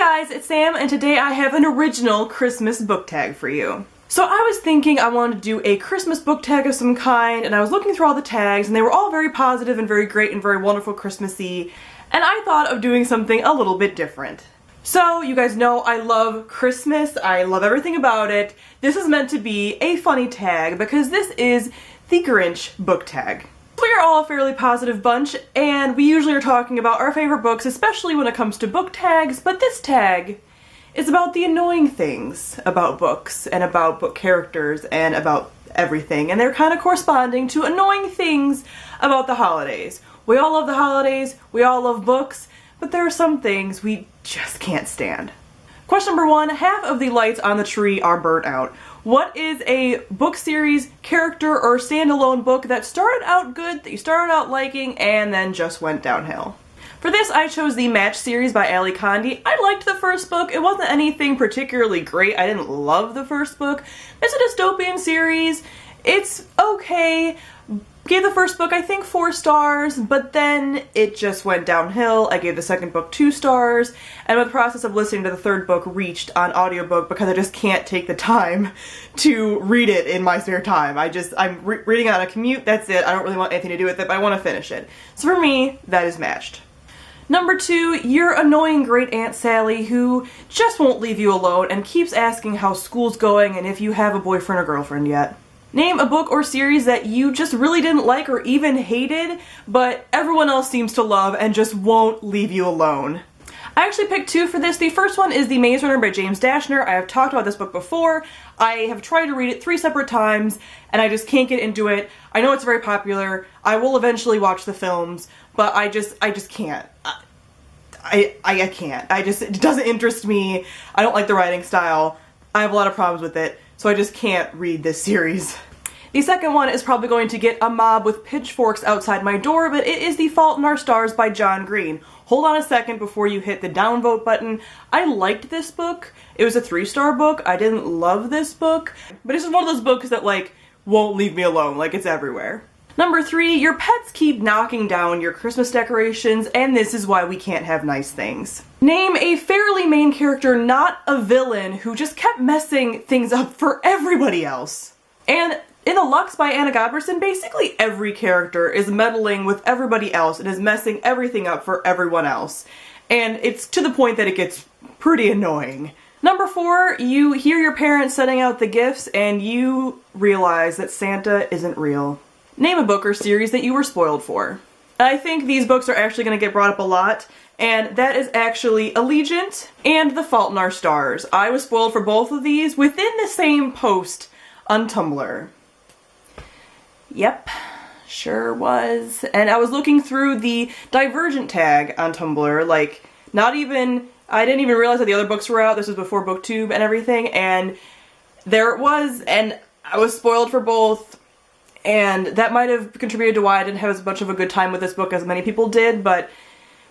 guys, it's Sam, and today I have an original Christmas book tag for you. So I was thinking I wanted to do a Christmas book tag of some kind, and I was looking through all the tags, and they were all very positive and very great and very wonderful Christmassy, and I thought of doing something a little bit different. So, you guys know I love Christmas, I love everything about it. This is meant to be a funny tag because this is the Grinch book tag. We're all a fairly positive bunch, and we usually are talking about our favorite books, especially when it comes to book tags, but this tag is about the annoying things about books, and about book characters, and about everything, and they're kind of corresponding to annoying things about the holidays. We all love the holidays, we all love books, but there are some things we just can't stand. Question number 1, half of the lights on the tree are burnt out. What is a book series, character, or standalone book that started out good, that you started out liking, and then just went downhill? For this, I chose the Match series by Lanagan. I liked the first book. It wasn't anything particularly great. I didn't love the first book. It's a dystopian series. It's okay. Gave the first book, I think, 4 stars, but then it just went downhill. I gave the second book 2 stars, and in the process of listening to the third book reached on audiobook because I just can't take the time to read it in my spare time. I'm reading on a commute, that's it. I don't really want anything to do with it, but I want to finish it. So for me, that is Matched. Number 2, your annoying great Aunt Sally who just won't leave you alone and keeps asking how school's going and if you have a boyfriend or girlfriend yet. Name a book or series that you just really didn't like or even hated, but everyone else seems to love and just won't leave you alone. I actually picked 2 for this. The first one is The Maze Runner by James Dashner. I have talked about this book before. I have tried to read it 3 separate times, and I just can't get into it. I know it's very popular. I will eventually watch the films, but I just can't. I can't. It doesn't interest me. I don't like the writing style. I have a lot of problems with it, so I just can't read this series. The second one is probably going to get a mob with pitchforks outside my door, but it is The Fault in Our Stars by John Green. Hold on a second before you hit the downvote button. I liked this book. It was a 3-star book. I didn't love this book, but it's just one of those books that, like, won't leave me alone. Like, it's everywhere. Number 3, your pets keep knocking down your Christmas decorations, and this is why we can't have nice things. Name a fairly main character, not a villain, who just kept messing things up for everybody else. And in The Lux by Anna Godberson, basically every character is meddling with everybody else and is messing everything up for everyone else. And it's to the point that it gets pretty annoying. Number 4, you hear your parents setting out the gifts and you realize that Santa isn't real. Name a book or series that you were spoiled for. I think these books are actually going to get brought up a lot, and that is actually Allegiant and The Fault in Our Stars. I was spoiled for both of these within the same post on Tumblr. Yep, sure was. And I was looking through the Divergent tag on Tumblr, like, I didn't even realize that the other books were out. This was before BookTube and everything, and there it was, and I was spoiled for both. And that might have contributed to why I didn't have as much of a good time with this book as many people did, but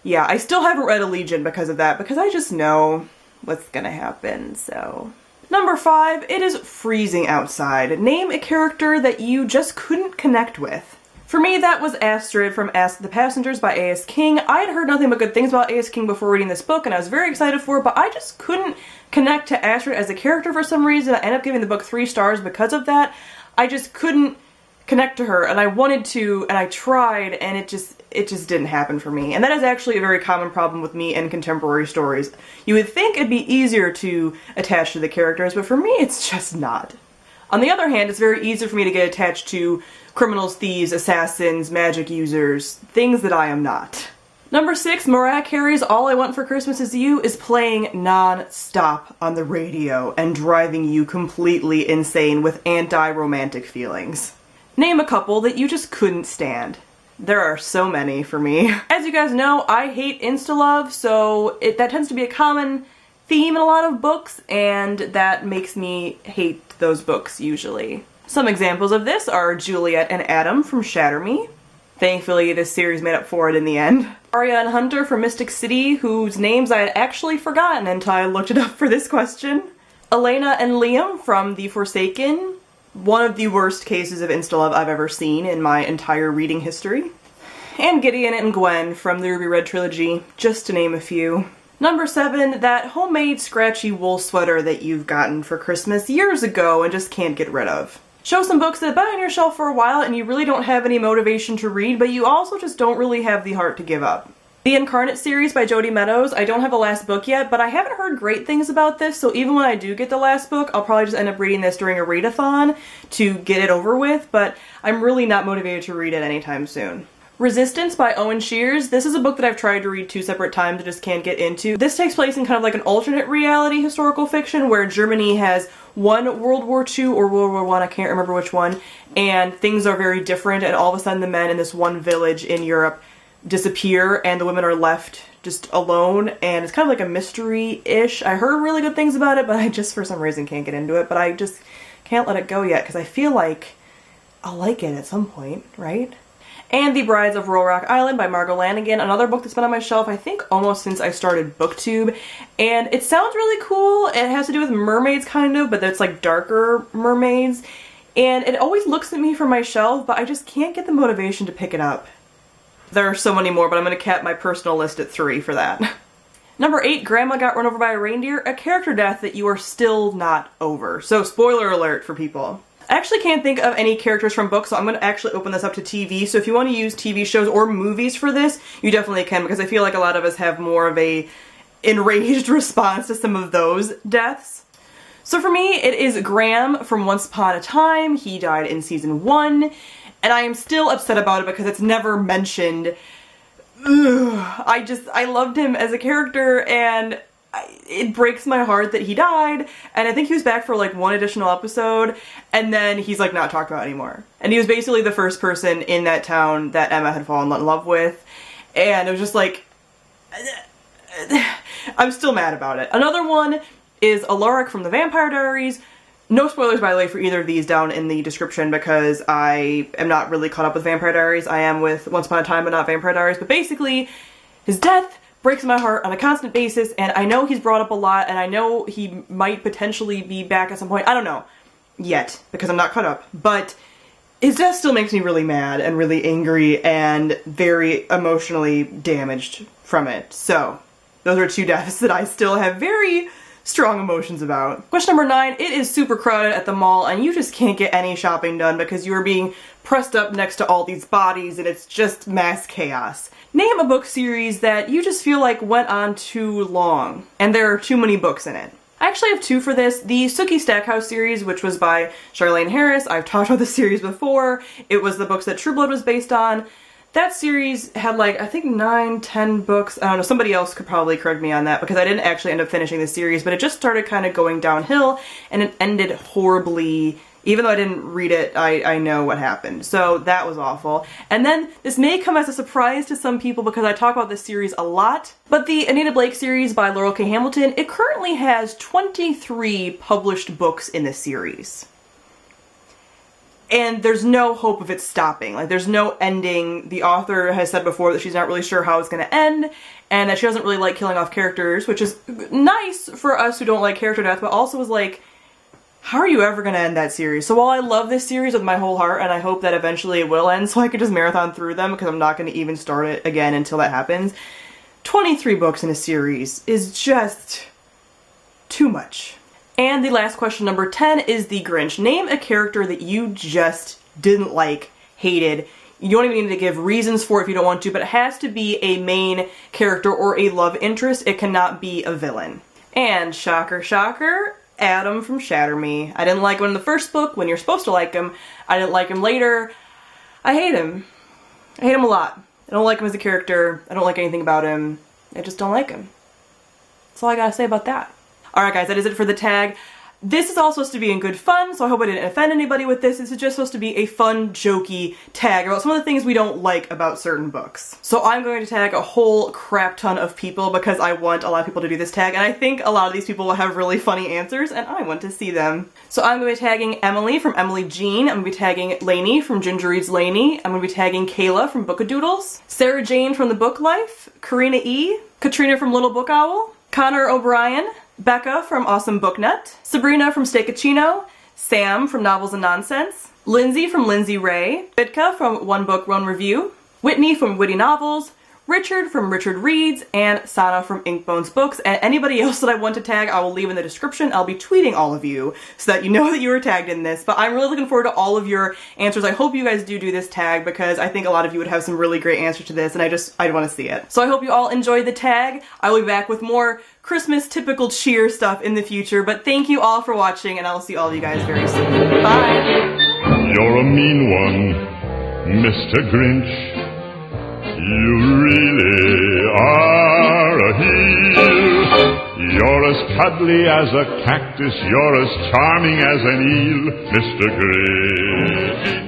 yeah, I still haven't read Allegiant because of that, because I just know what's gonna happen, so. Number 5, it is freezing outside. Name a character that you just couldn't connect with. For me, that was Astrid from Ask the Passengers by A.S. King. I had heard nothing but good things about A.S. King before reading this book, and I was very excited for it, but I just couldn't connect to Astrid as a character for some reason. I ended up giving the book 3 stars because of that. I just couldn't connect to her, and I wanted to, and I tried, and it just didn't happen for me. And that is actually a very common problem with me in contemporary stories. You would think it'd be easier to attach to the characters, but for me it's just not. On the other hand, it's very easy for me to get attached to criminals, thieves, assassins, magic users, things that I am not. Number 6, Mariah Carey's All I Want for Christmas Is You is playing non-stop on the radio and driving you completely insane with anti-romantic feelings. Name a couple that you just couldn't stand. There are so many for me. As you guys know, I hate insta-love, so that tends to be a common theme in a lot of books, and that makes me hate those books usually. Some examples of this are Juliet and Adam from Shatter Me. Thankfully, this series made up for it in the end. Mariah and Hunter from Mystic City, whose names I had actually forgotten until I looked it up for this question. Elena and Liam from The Forsaken. One of the worst cases of insta-love I've ever seen in my entire reading history. And Gideon and Gwen from the Ruby Red trilogy, just to name a few. Number 7, that homemade scratchy wool sweater that you've gotten for Christmas years ago and just can't get rid of. Show some books that have been on your shelf for a while and you really don't have any motivation to read, but you also just don't really have the heart to give up. The Incarnate series by Jodi Meadows, I don't have the last book yet, but I haven't heard great things about this, so even when I do get the last book, I'll probably just end up reading this during a readathon to get it over with, but I'm really not motivated to read it anytime soon. Resistance by Owen Shears. This is a book that I've tried to read 2 separate times and just can't get into. This takes place in kind of like an alternate reality historical fiction where Germany has won World War II or World War I, I can't remember which one, and things are very different, and all of a sudden the men in this one village in Europe disappear and the women are left just alone, and it's kind of like a mystery-ish. I heard really good things about it, but I just for some reason can't get into it, but I just can't let it go yet because I feel like I'll like it at some point, right? And The Brides of Royal Rock Island by Margo Lanagan, another book that's been on my shelf I think almost since I started BookTube, and it sounds really cool. It has to do with mermaids kind of, but it's like darker mermaids, and it always looks at me from my shelf, but I just can't get the motivation to pick it up. There are so many more, but I'm going to cap my personal list at 3 for that. Number 8, Grandma Got Run Over by a Reindeer, a character death that you are still not over. So spoiler alert for people. I actually can't think of any characters from books, so I'm going to actually open this up to TV. So if you want to use TV shows or movies for this, you definitely can, because I feel like a lot of us have more of a enraged response to some of those deaths. So for me, it is Graham from Once Upon a Time. He died in season 1. And I am still upset about it because it's never mentioned. Ugh, I loved him as a character, and it breaks my heart that he died. And I think he was back for like 1 additional episode, and then he's like not talked about anymore. And he was basically the first person in that town that Emma had fallen in love with. And it was just like, I'm still mad about it. Another one is Alaric from the Vampire Diaries. No spoilers, by the way, for either of these down in the description because I am not really caught up with Vampire Diaries. I am with Once Upon a Time, but not Vampire Diaries. But basically, his death breaks my heart on a constant basis, and I know he's brought up a lot, and I know he might potentially be back at some point. I don't know yet, because I'm not caught up. But his death still makes me really mad and really angry and very emotionally damaged from it. So, those are 2 deaths that I still have very strong emotions about. Question number 9, it is super crowded at the mall and you just can't get any shopping done because you are being pressed up next to all these bodies and it's just mass chaos. Name a book series that you just feel like went on too long and there are too many books in it. I actually have 2 for this. The Sookie Stackhouse series, which was by Charlaine Harris. I've talked about the series before. It was the books that True Blood was based on. That series had like, I think 9, 10 books. I don't know, somebody else could probably correct me on that because I didn't actually end up finishing the series, but it just started kind of going downhill and it ended horribly. Even though I didn't read it, I know what happened. So that was awful. And then this may come as a surprise to some people because I talk about this series a lot, but the Anita Blake series by Laurel K. Hamilton, it currently has 23 published books in the series. And there's no hope of it stopping. Like, there's no ending. The author has said before that she's not really sure how it's going to end, and that she doesn't really like killing off characters, which is nice for us who don't like character death, but also is like, how are you ever going to end that series? So while I love this series with my whole heart, and I hope that eventually it will end so I can just marathon through them, because I'm not going to even start it again until that happens, 23 books in a series is just too much. And the last question, number 10, is The Grinch. Name a character that you just didn't like, hated. You don't even need to give reasons for it if you don't want to, but it has to be a main character or a love interest. It cannot be a villain. And shocker, shocker, Adam from Shatter Me. I didn't like him in the first book when you're supposed to like him. I didn't like him later. I hate him. I hate him a lot. I don't like him as a character. I don't like anything about him. I just don't like him. That's all I gotta say about that. Alright guys, that is it for the tag. This is all supposed to be in good fun, so I hope I didn't offend anybody with this. This is just supposed to be a fun, jokey tag about some of the things we don't like about certain books. So I'm going to tag a whole crap ton of people because I want a lot of people to do this tag, and I think a lot of these people will have really funny answers, and I want to see them. So I'm going to be tagging Emily from Emily Jean. I'm going to be tagging Lainey from Ginger Reads Lainey. I'm going to be tagging Kayla from Bookadoodles, Sarah Jane from The Book Life, Karina E, Katrina from Little Book Owl, Connor O'Brien, Becca from Awesome Book Nut, Sabrina from Steakachino, Sam from Novels and Nonsense, Lindsay from Lindsay Ray, Bitka from One Book One Review, Whitney from Witty Novels, Richard from Richard Reads, and Sana from Inkbones Books. And anybody else that I want to tag, I will leave in the description. I'll be tweeting all of you so that you know that you were tagged in this. But I'm really looking forward to all of your answers. I hope you guys do this tag because I think a lot of you would have some really great answers to this, and I want to see it. So I hope you all enjoyed the tag. I will be back with more Christmas typical cheer stuff in the future. But thank you all for watching, and I'll see all of you guys very soon. Bye! You're a mean one, Mr. Grinch. You really are a heel. You're as cuddly as a cactus, you're as charming as an eel, Mr. Grinch.